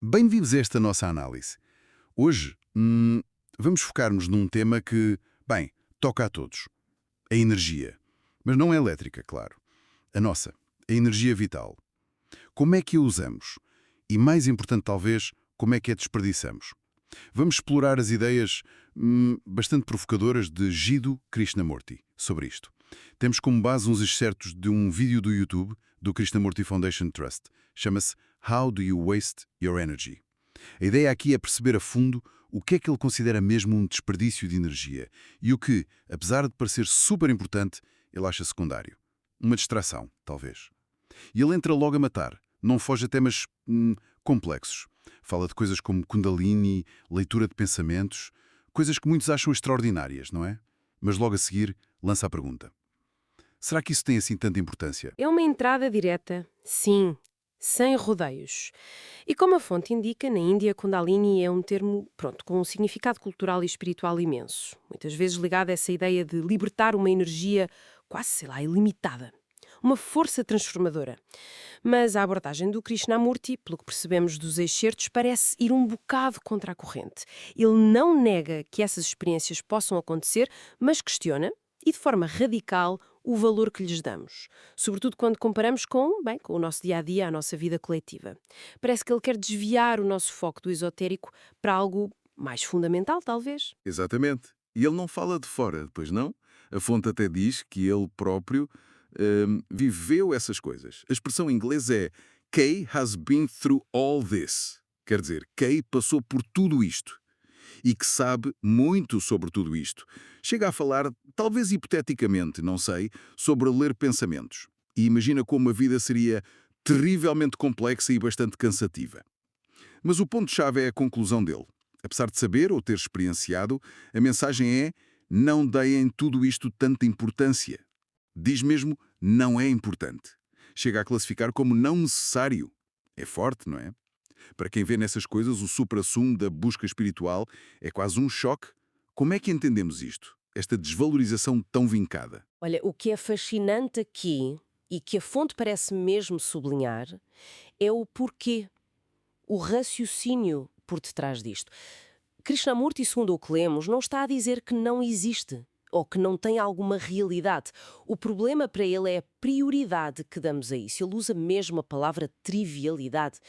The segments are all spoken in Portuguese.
Bem-vindos a esta nossa análise. Hoje, vamos focar-nos num tema que, bem, toca a todos. A energia. Mas não a elétrica, claro. A nossa. A energia vital. Como é que a usamos? E, mais importante talvez, como é que a desperdiçamos? Vamos explorar as ideias bastante provocadoras de Jiddu Krishnamurti sobre isto. Temos como base uns excertos de um vídeo do YouTube do Krishnamurti Foundation Trust. Chama-se How Do You Waste Your Energy? A ideia aqui é perceber a fundo o que é que ele considera mesmo um desperdício de energia e o que, apesar de parecer super importante, ele acha secundário. Uma distração, talvez. E ele entra logo a matar. Não foge a temas complexos. Fala de coisas como Kundalini, leitura de pensamentos, coisas que muitos acham extraordinárias, não é? Mas logo a seguir lança a pergunta. Será que isso tem assim tanta importância? É uma entrada direta, sim, sem rodeios. E como a fonte indica, na Índia, Kundalini é um termo, com um significado cultural e espiritual imenso. Muitas vezes ligado a essa ideia de libertar uma energia quase, ilimitada. Uma força transformadora. Mas a abordagem do Krishnamurti, pelo que percebemos dos excertos, parece ir um bocado contra a corrente. Ele não nega que essas experiências possam acontecer, mas questiona, e de forma radical, o valor que lhes damos. Sobretudo quando comparamos com o nosso dia-a-dia, a nossa vida coletiva. Parece que ele quer desviar o nosso foco do esotérico para algo mais fundamental, talvez. Exatamente. E ele não fala de fora, pois não? A fonte até diz que ele próprio viveu essas coisas. A expressão em inglês é Kay has been through all this. Quer dizer, Kay passou por tudo isto. E que sabe muito sobre tudo isto. Chega a falar, talvez hipoteticamente, não sei, sobre ler pensamentos. E imagina como a vida seria terrivelmente complexa e bastante cansativa. Mas o ponto-chave é a conclusão dele. Apesar de saber ou ter experienciado, a mensagem é: não deem tudo isto tanta importância. Diz mesmo, não é importante. Chega a classificar como não necessário. É forte, não é? Para quem vê nessas coisas o suprassumo da busca espiritual, é quase um choque. Como é que entendemos isto? Esta desvalorização tão vincada? Olha, o que é fascinante aqui, e que a fonte parece mesmo sublinhar, é o porquê, o raciocínio por detrás disto. Krishnamurti, segundo o que lemos, não está a dizer que não existe ou que não tem alguma realidade. O problema para ele é a prioridade que damos a isso. Ele usa mesmo a palavra trivialidade.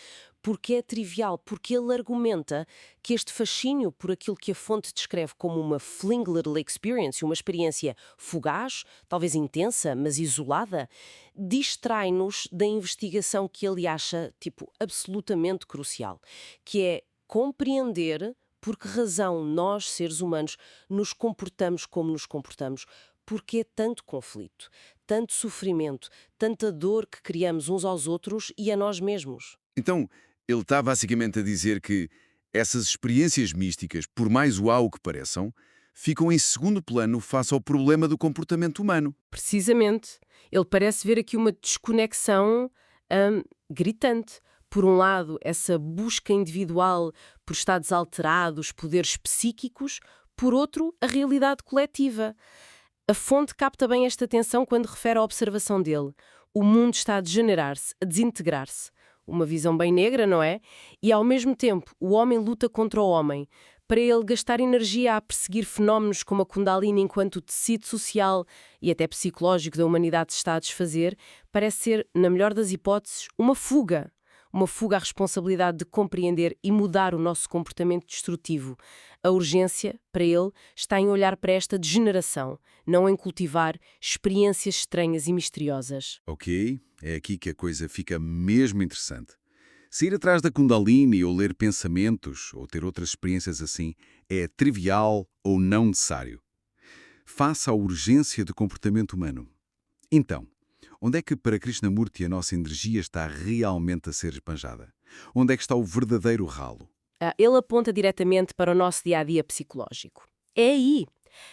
Porque é trivial? Porque ele argumenta que este fascínio por aquilo que a fonte descreve como uma fling little experience, uma experiência fugaz, talvez intensa, mas isolada, distrai-nos da investigação que ele acha, absolutamente crucial, que é compreender por que razão nós, seres humanos, nos comportamos como nos comportamos. Porque é tanto conflito, tanto sofrimento, tanta dor que criamos uns aos outros e a nós mesmos. Então, ele está basicamente a dizer que essas experiências místicas, por mais uau que pareçam, ficam em segundo plano face ao problema do comportamento humano. Precisamente. Ele parece ver aqui uma desconexão gritante. Por um lado, essa busca individual por estados alterados, poderes psíquicos. Por outro, a realidade coletiva. A fonte capta bem esta tensão quando refere à observação dele. O mundo está a degenerar-se, a desintegrar-se. Uma visão bem negra, não é? E, ao mesmo tempo, o homem luta contra o homem. Para ele, gastar energia a perseguir fenómenos como a Kundalini enquanto tecido social e até psicológico da humanidade se está a desfazer, parece ser, na melhor das hipóteses, uma fuga. Uma fuga à responsabilidade de compreender e mudar o nosso comportamento destrutivo. A urgência, para ele, está em olhar para esta degeneração, não em cultivar experiências estranhas e misteriosas. Ok, é aqui que a coisa fica mesmo interessante. Sair atrás da Kundalini ou ler pensamentos ou ter outras experiências assim é trivial ou não necessário. Face à urgência do comportamento humano. Então, onde é que para Krishnamurti a nossa energia está realmente a ser esbanjada? Onde é que está o verdadeiro ralo? Ele aponta diretamente para o nosso dia-a-dia psicológico. É aí.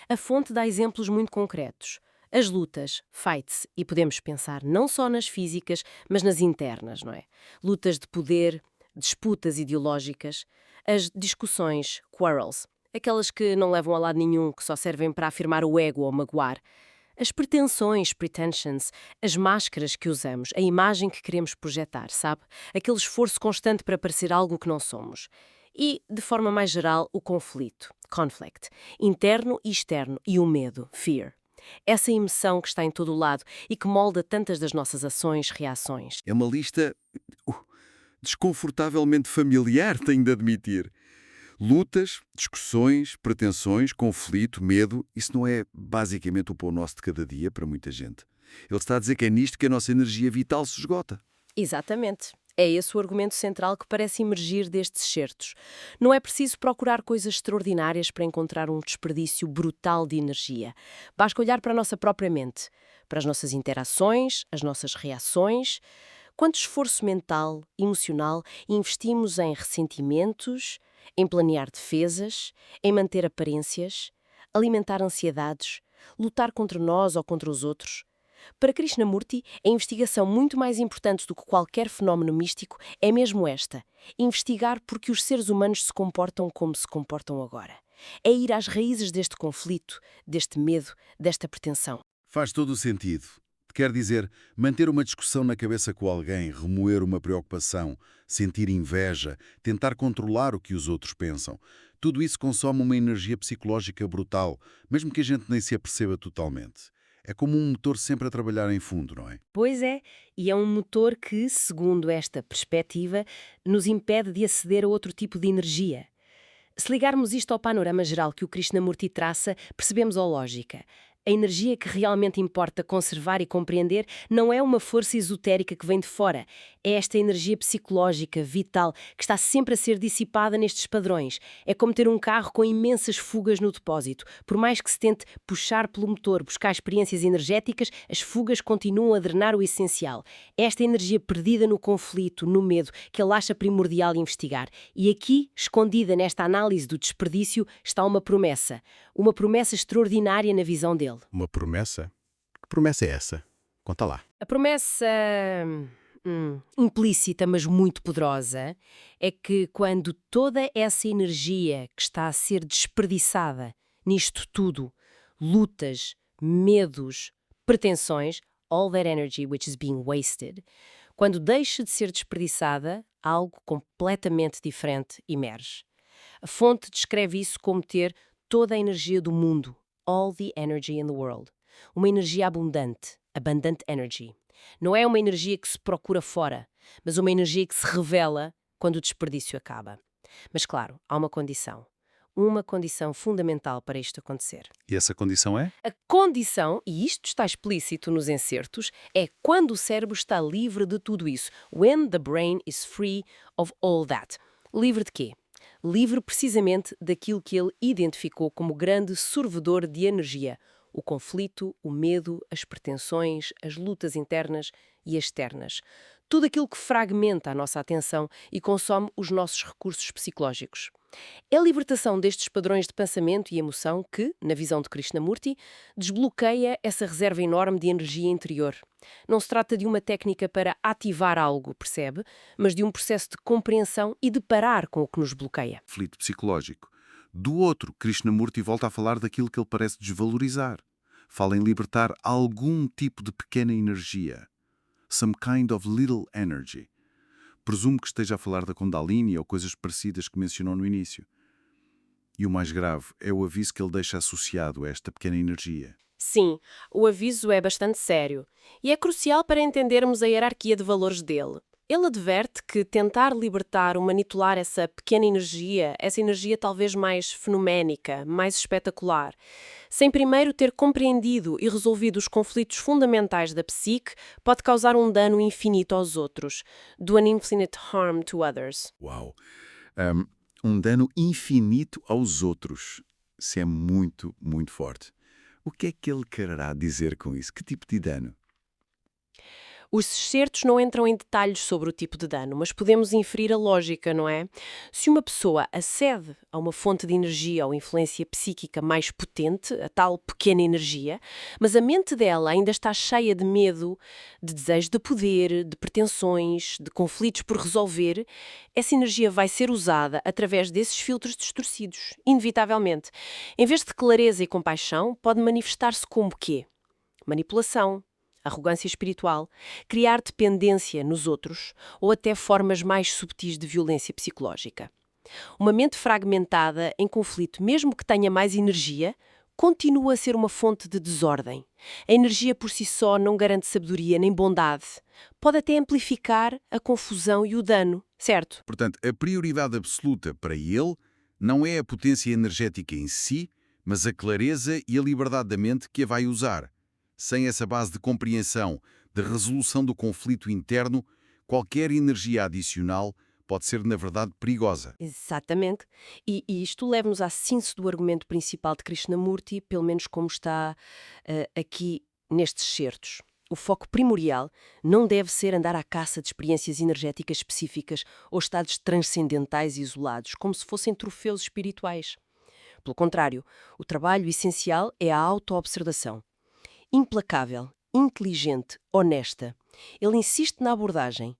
A fonte dá exemplos muito concretos. As lutas, fights, e podemos pensar não só nas físicas, mas nas internas, não é? Lutas de poder, disputas ideológicas, as discussões, quarrels, aquelas que não levam a lado nenhum, que só servem para afirmar o ego ou magoar. As pretensões, pretensions, as máscaras que usamos, a imagem que queremos projetar, sabe? Aquele esforço constante para parecer algo que não somos. E, de forma mais geral, o conflito, conflict, interno e externo, e o medo, fear. Essa emoção que está em todo o lado e que molda tantas das nossas ações, reações. É uma lista uh, desconfortavelmente familiar, tenho de admitir. Lutas, discussões, pretensões, conflito, medo, isso não é basicamente o pão nosso de cada dia para muita gente. Ele está a dizer que é nisto que a nossa energia vital se esgota. Exatamente. É esse o argumento central que parece emergir destes excertos. Não é preciso procurar coisas extraordinárias para encontrar um desperdício brutal de energia. Basta olhar para a nossa própria mente, para as nossas interações, as nossas reações. Quanto esforço mental, emocional investimos em ressentimentos, em planear defesas, em manter aparências, alimentar ansiedades, lutar contra nós ou contra os outros? Para Krishnamurti, a investigação muito mais importante do que qualquer fenómeno místico é mesmo esta: investigar porque os seres humanos se comportam como se comportam agora. É ir às raízes deste conflito, deste medo, desta pretensão. Faz todo o sentido. Quer dizer, manter uma discussão na cabeça com alguém, remoer uma preocupação, sentir inveja, tentar controlar o que os outros pensam. Tudo isso consome uma energia psicológica brutal, mesmo que a gente nem se aperceba totalmente. É como um motor sempre a trabalhar em fundo, não é? Pois é, e é um motor que, segundo esta perspectiva, nos impede de aceder a outro tipo de energia. Se ligarmos isto ao panorama geral que o Krishnamurti traça, percebemos a lógica. A energia que realmente importa conservar e compreender não é uma força esotérica que vem de fora. É esta energia psicológica, vital, que está sempre a ser dissipada nestes padrões. É como ter um carro com imensas fugas no depósito. Por mais que se tente puxar pelo motor, buscar experiências energéticas, as fugas continuam a drenar o essencial. É esta energia perdida no conflito, no medo, que ele acha primordial investigar. E aqui, escondida nesta análise do desperdício, está uma promessa. Uma promessa extraordinária na visão dele. Uma promessa? Que promessa é essa? Conta lá. A promessa implícita, mas muito poderosa, é que quando toda essa energia que está a ser desperdiçada nisto tudo, lutas, medos, pretensões, all that energy which is being wasted, quando deixa de ser desperdiçada, algo completamente diferente emerge. A fonte descreve isso como ter toda a energia do mundo, all the energy in the world. Uma energia abundante, abundant energy. Não é uma energia que se procura fora, mas uma energia que se revela quando o desperdício acaba. Mas claro, há uma condição fundamental para isto acontecer. E essa condição é? A condição, e isto está explícito nos encertos, é quando o cérebro está livre de tudo isso. When the brain is free of all that. Livre de quê? Livre precisamente daquilo que ele identificou como grande sorvedor de energia: o conflito, o medo, as pretensões, as lutas internas e externas. Tudo aquilo que fragmenta a nossa atenção e consome os nossos recursos psicológicos. É a libertação destes padrões de pensamento e emoção que, na visão de Krishnamurti, desbloqueia essa reserva enorme de energia interior. Não se trata de uma técnica para ativar algo, percebe? Mas de um processo de compreensão e de parar com o que nos bloqueia. Conflito psicológico. Do outro, Krishnamurti volta a falar daquilo que ele parece desvalorizar. Fala em libertar algum tipo de pequena energia. Some kind of little energy. Presumo que esteja a falar da Kundalini ou coisas parecidas que mencionou no início. E o mais grave é o aviso que ele deixa associado a esta pequena energia. Sim, o aviso é bastante sério e é crucial para entendermos a hierarquia de valores dele. Ele adverte que tentar libertar ou manipular essa pequena energia, essa energia talvez mais fenoménica, mais espetacular, sem primeiro ter compreendido e resolvido os conflitos fundamentais da psique, pode causar um dano infinito aos outros. Do an infinite harm to others. Uau! Um dano infinito aos outros. Isso é muito, muito forte. O que é que ele quererá dizer com isso? Que tipo de dano? Os excertos não entram em detalhes sobre o tipo de dano, mas podemos inferir a lógica, não é? Se uma pessoa acede a uma fonte de energia ou influência psíquica mais potente, a tal pequena energia, mas a mente dela ainda está cheia de medo, de desejo de poder, de pretensões, de conflitos por resolver, essa energia vai ser usada através desses filtros distorcidos, inevitavelmente. Em vez de clareza e compaixão, pode manifestar-se como quê? manipulação, arrogância espiritual, criar dependência nos outros ou até formas mais subtis de violência psicológica. Uma mente fragmentada, em conflito, mesmo que tenha mais energia, continua a ser uma fonte de desordem. A energia por si só não garante sabedoria nem bondade. Pode até amplificar a confusão e o dano, certo? Portanto, a prioridade absoluta para ele não é a potência energética em si, mas a clareza e a liberdade da mente que a vai usar. Sem essa base de compreensão, de resolução do conflito interno, qualquer energia adicional pode ser, na verdade, perigosa. Exatamente. E isto leva-nos à síntese do argumento principal de Krishnamurti, pelo menos como está aqui nestes certos. O foco primordial não deve ser andar à caça de experiências energéticas específicas ou estados transcendentais isolados, como se fossem troféus espirituais. Pelo contrário, o trabalho essencial é a autoobservação. Implacável, inteligente, honesta. Ele insiste na abordagem.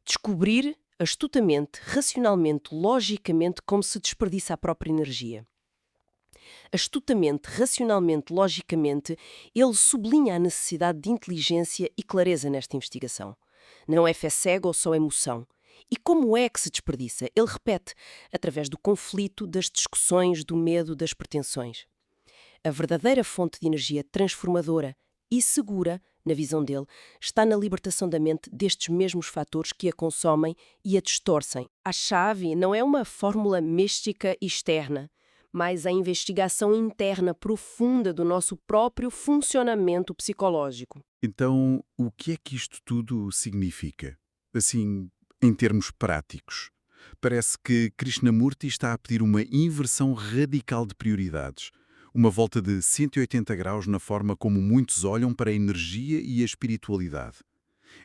Descobrir astutamente, racionalmente, logicamente, como se desperdiça a própria energia. Astutamente, racionalmente, logicamente, ele sublinha a necessidade de inteligência e clareza nesta investigação. Não é fé cega ou só emoção. E como é que se desperdiça? Ele repete, através do conflito, das discussões, do medo, das pretensões. A verdadeira fonte de energia transformadora e segura, na visão dele, está na libertação da mente destes mesmos fatores que a consomem e a distorcem. A chave não é uma fórmula mística externa, mas a investigação interna profunda do nosso próprio funcionamento psicológico. Então, o que é que isto tudo significa? Assim, em termos práticos. Parece que Krishnamurti está a pedir uma inversão radical de prioridades. Uma volta de 180 graus na forma como muitos olham para a energia e a espiritualidade.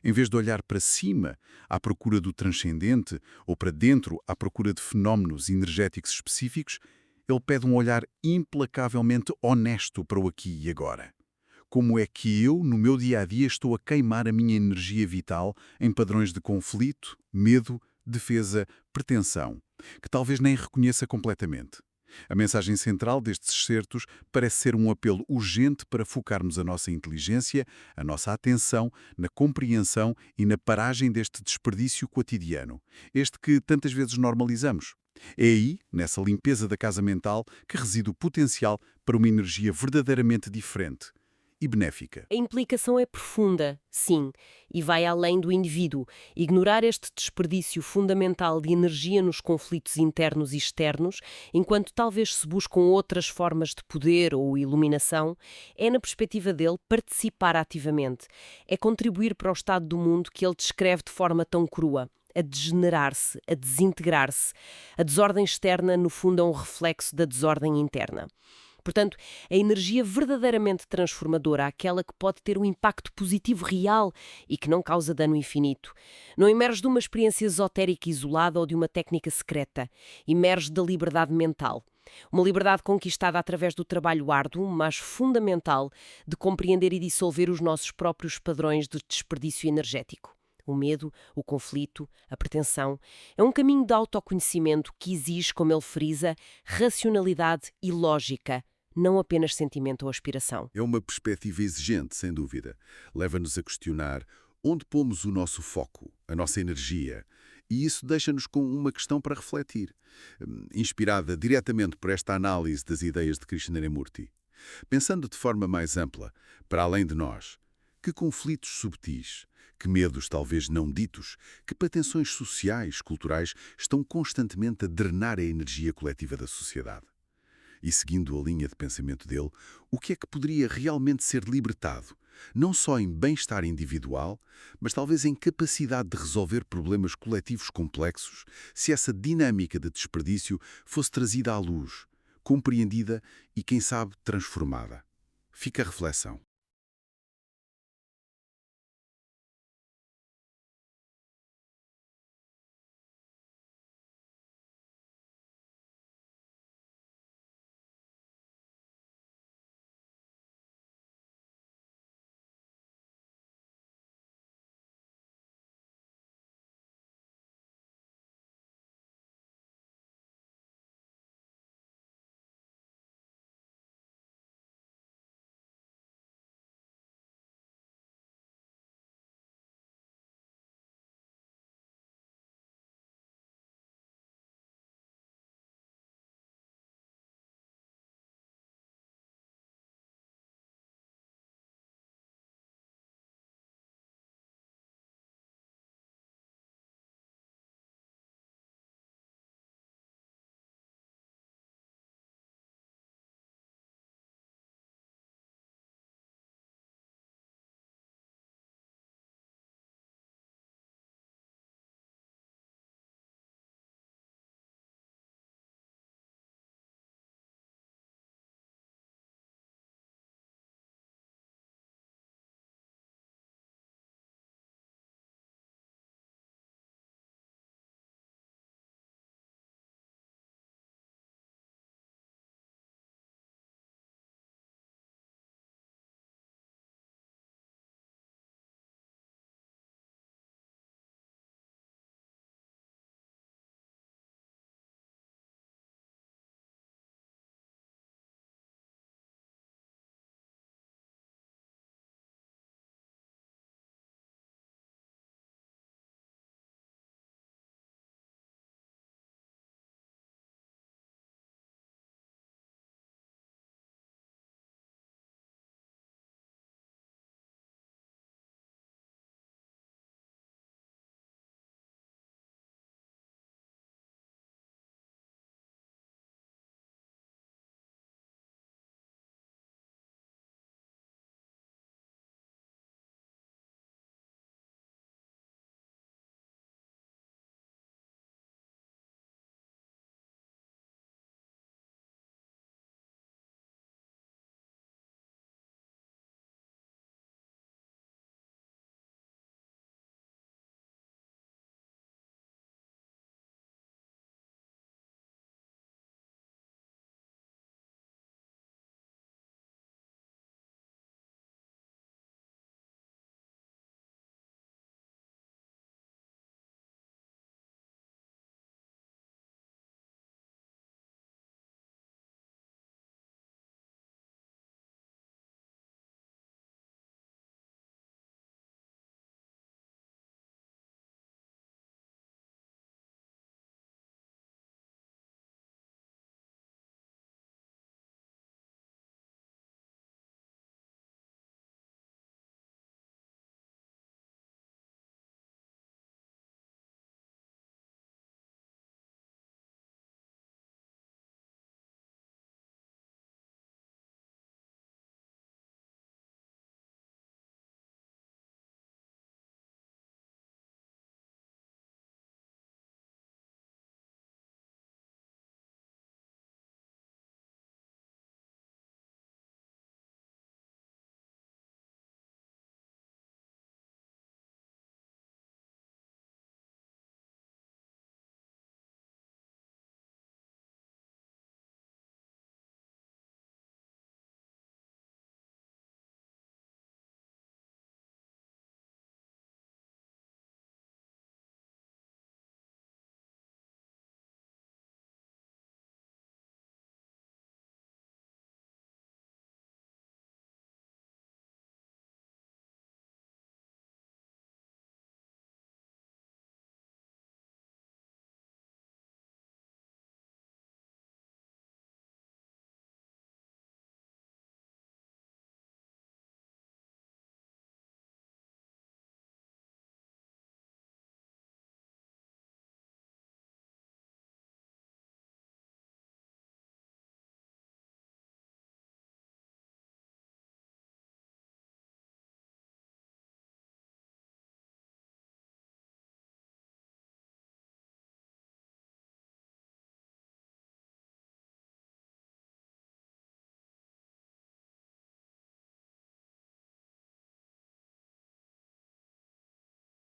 Em vez de olhar para cima, à procura do transcendente, ou para dentro, à procura de fenómenos energéticos específicos, ele pede um olhar implacavelmente honesto para o aqui e agora. Como é que eu, no meu dia-a-dia, estou a queimar a minha energia vital em padrões de conflito, medo, defesa, pretensão, que talvez nem reconheça completamente? A mensagem central destes excertos parece ser um apelo urgente para focarmos a nossa inteligência, a nossa atenção, na compreensão e na paragem deste desperdício cotidiano, este que tantas vezes normalizamos. É aí, nessa limpeza da casa mental, que reside o potencial para uma energia verdadeiramente diferente e benéfica. A implicação é profunda, sim, e vai além do indivíduo. Ignorar este desperdício fundamental de energia nos conflitos internos e externos, enquanto talvez se buscam outras formas de poder ou iluminação, é, na perspectiva dele, participar ativamente. É contribuir para o estado do mundo que ele descreve de forma tão crua. A degenerar-se, a desintegrar-se. A desordem externa, no fundo, é um reflexo da desordem interna. Portanto, a energia verdadeiramente transformadora, aquela que pode ter um impacto positivo real e que não causa dano infinito, não emerge de uma experiência esotérica isolada ou de uma técnica secreta. Emerge da liberdade mental. Uma liberdade conquistada através do trabalho árduo, mas fundamental, de compreender e dissolver os nossos próprios padrões de desperdício energético. O medo, o conflito, a pretensão. É um caminho de autoconhecimento que exige, como ele frisa, racionalidade e lógica, não apenas sentimento ou aspiração. É uma perspectiva exigente, sem dúvida. Leva-nos a questionar onde pomos o nosso foco, a nossa energia. E isso deixa-nos com uma questão para refletir, inspirada diretamente por esta análise das ideias de Krishnamurti. Pensando de forma mais ampla, para além de nós, que conflitos subtis, que medos talvez não ditos, que pretensões sociais, culturais, estão constantemente a drenar a energia coletiva da sociedade? E seguindo a linha de pensamento dele, o que é que poderia realmente ser libertado, não só em bem-estar individual, mas talvez em capacidade de resolver problemas coletivos complexos, se essa dinâmica de desperdício fosse trazida à luz, compreendida e, quem sabe, transformada? Fica a reflexão.